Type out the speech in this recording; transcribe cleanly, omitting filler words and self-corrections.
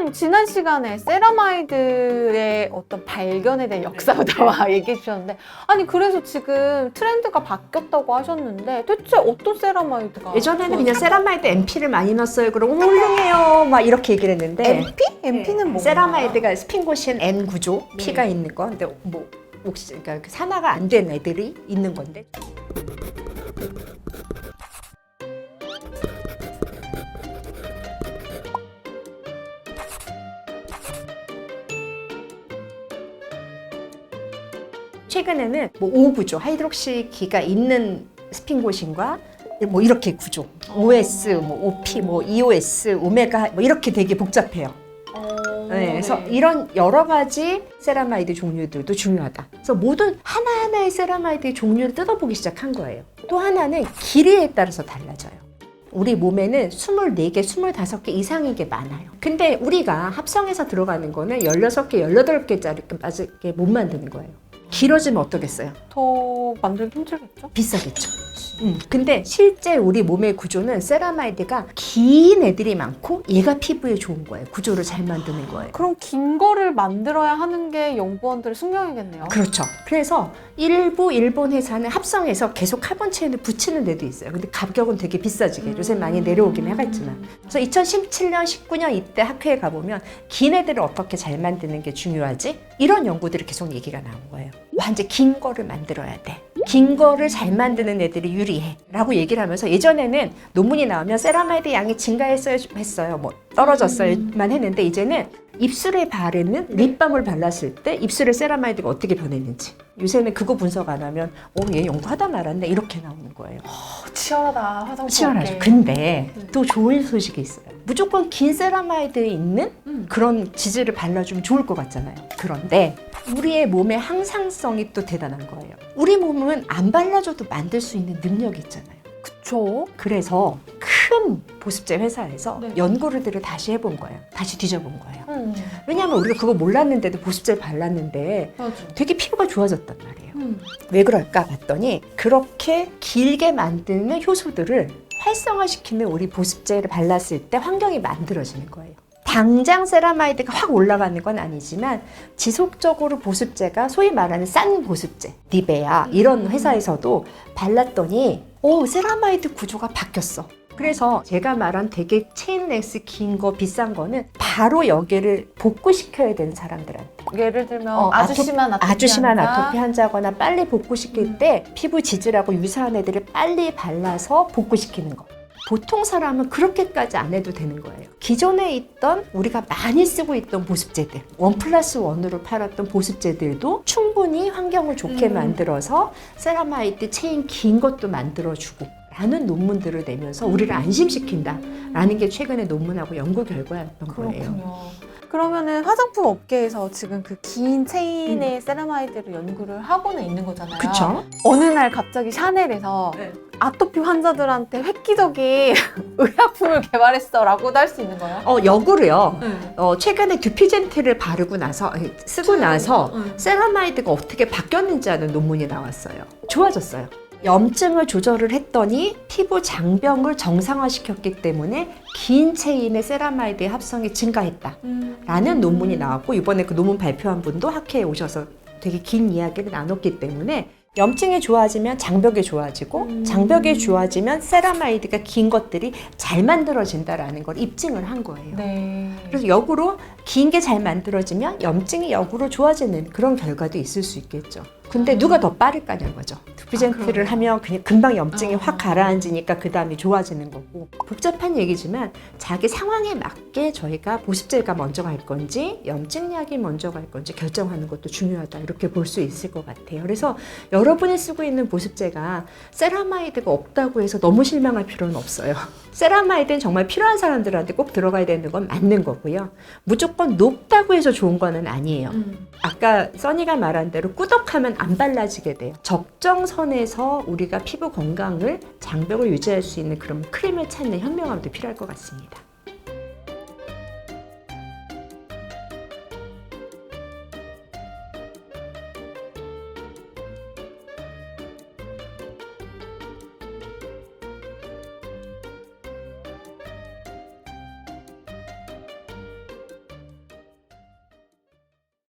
그럼 지난 시간에 세라마이드의 어떤 발견에 대한 역사부터 막 얘기해 주셨는데, 아니 그래서 지금 트렌드가 바뀌었다고 하셨는데 대체 어떤 세라마이드가? 예전에는 그냥 세라마이드 MP를 많이 넣었어요. 그럼 훌륭해요. 막 이렇게 얘기를 했는데 MP? MP는 뭔가요? 세라마이드가 스핑고시엔 N 구조 P가 있는 거. 근데 뭐 혹시 그러니까 산화가 안 된 애들이 있는 건데. 최근에는 뭐 O 구조, 하이드록시기가 있는 스핑고신과 뭐 이렇게 구조, OS, 뭐 OP, 뭐 EOS, 오메가 뭐 이렇게 되게 복잡해요. 네, 그래서 이런 여러 가지 세라마이드 종류들도 중요하다. 그래서 모든 하나하나의 세라마이드의 종류를 뜯어보기 시작한 거예요. 또 하나는 길이에 따라서 달라져요. 우리 몸에는 24개, 25개 이상의 게 많아요. 근데 우리가 합성해서 들어가는 거는 16개, 18개짜리밖에 못 만드는 거예요. 길어지면 어떠겠어요? 더 만들기 힘들겠죠? 비싸겠죠. 근데 실제 우리 몸의 구조는 세라마이드가 긴 애들이 많고 얘가 피부에 좋은 거예요. 구조를 잘 만드는 거예요. 그럼 긴 거를 만들어야 하는 게 연구원들의 숙명이겠네요. 그렇죠. 그래서 일부 일본 회사는 합성해서 계속 카본 체인을 붙이는 데도 있어요. 근데 가격은 되게 비싸지게 요새 많이 내려오긴 하겠지만. 그래서 2017년, 19년 이때 학회에 가보면 긴 애들을 어떻게 잘 만드는 게 중요하지? 이런 연구들이 계속 얘기가 나온 거예요. 완전 긴 거를 만들어야 돼. 긴 거를 잘 만드는 애들이 유리해 라고 얘기를 하면서 예전에는 논문이 나오면 세라마이드 양이 증가했어요 뭐 떨어졌어요만 했는데 이제는 입술에 바르는 립밤을 발랐을 때 입술에 세라마이드가 어떻게 변했는지 요새는 그거 분석 안 하면 얘 연구하다 말았네 이렇게 나오는 거예요. 치열하다 화장품. 치열하죠. 근데 또 좋은 소식이 있어요. 무조건 긴 세라마이드에 있는 그런 지질을 발라주면 좋을 것 같잖아요. 그런데 우리의 몸의 항상성이 또 대단한 거예요. 우리 몸은 안 발라줘도 만들 수 있는 능력이 있잖아요. 그쵸? 그래서 큰 보습제 회사에서 네. 연구들을 다시 해본 거예요. 다시 뒤져본 거예요. 왜냐하면 우리가 그거 몰랐는데도 보습제를 발랐는데 맞아. 되게 피부가 좋아졌단 말이에요. 왜 그럴까 봤더니 그렇게 길게 만드는 효소들을 활성화시키는 우리 보습제를 발랐을 때 환경이 만들어지는 거예요. 당장 세라마이드가 확 올라가는 건 아니지만 지속적으로 보습제가 소위 말하는 싼 보습제, 니베아 이런 회사에서도 발랐더니 세라마이드 구조가 바뀌었어. 그래서 제가 말한 되게 체인렉스 긴 거 비싼 거는 바로 여기를 복구시켜야 되는 사람들한테 예를 들면 아주 심한 아토피 환자거나 빨리 복구시킬 때 피부 지질하고 유사한 애들을 빨리 발라서 복구시키는 거. 보통 사람은 그렇게까지 안 해도 되는 거예요. 기존에 있던 우리가 많이 쓰고 있던 보습제들 1+1으로 팔았던 보습제들도 충분히 환경을 좋게 만들어서 세라마이드 체인 긴 것도 만들어주고 라는 논문들을 내면서 우리를 안심시킨다라는 게 최근에 논문하고 연구 결과였던 거예요. 그렇군요. 그러면은 화장품 업계에서 지금 그 긴 체인의 세라마이드를 연구를 하고는 있는 거잖아요. 그쵸? 어느 날 갑자기 샤넬에서 네. 아토피 환자들한테 획기적인 의약품을 개발했어 라고도 할 수 있는 거예요? 역으로요. 최근에 듀피젠트를 쓰고 나서 네. 세라마이드가 어떻게 바뀌었는지 하는 논문이 나왔어요. 좋아졌어요. 염증을 조절을 했더니 피부 장벽을 정상화시켰기 때문에 긴 체인의 세라마이드의 합성이 증가했다라는 논문이 나왔고 이번에 그 논문 발표한 분도 학회에 오셔서 되게 긴 이야기를 나눴기 때문에 염증이 좋아지면 장벽이 좋아지고 장벽이 좋아지면 세라마이드가 긴 것들이 잘 만들어진다라는 걸 입증을 한 거예요. 네. 그래서 역으로 긴 게 잘 만들어지면 염증이 역으로 좋아지는 그런 결과도 있을 수 있겠죠. 근데 누가 더 빠를까냐는 거죠. 듀피젠트를 하면 그냥 금방 염증이 확 가라앉으니까 그 다음에 좋아지는 거고 복잡한 얘기지만 자기 상황에 맞게 저희가 보습제가 먼저 갈 건지 염증약이 먼저 갈 건지 결정하는 것도 중요하다 이렇게 볼 수 있을 것 같아요. 그래서 여러분이 쓰고 있는 보습제가 세라마이드가 없다고 해서 너무 실망할 필요는 없어요. 세라마이드는 정말 필요한 사람들한테 꼭 들어가야 되는 건 맞는 거고요. 무조건 높다고 해서 좋은 거는 아니에요. 아까 써니가 말한 대로 꾸덕하면 안 발라지게 돼요. 적정선에서 우리가 피부 건강을 장벽을 유지할 수 있는 그런 크림을 찾는 현명함도 필요할 것 같습니다.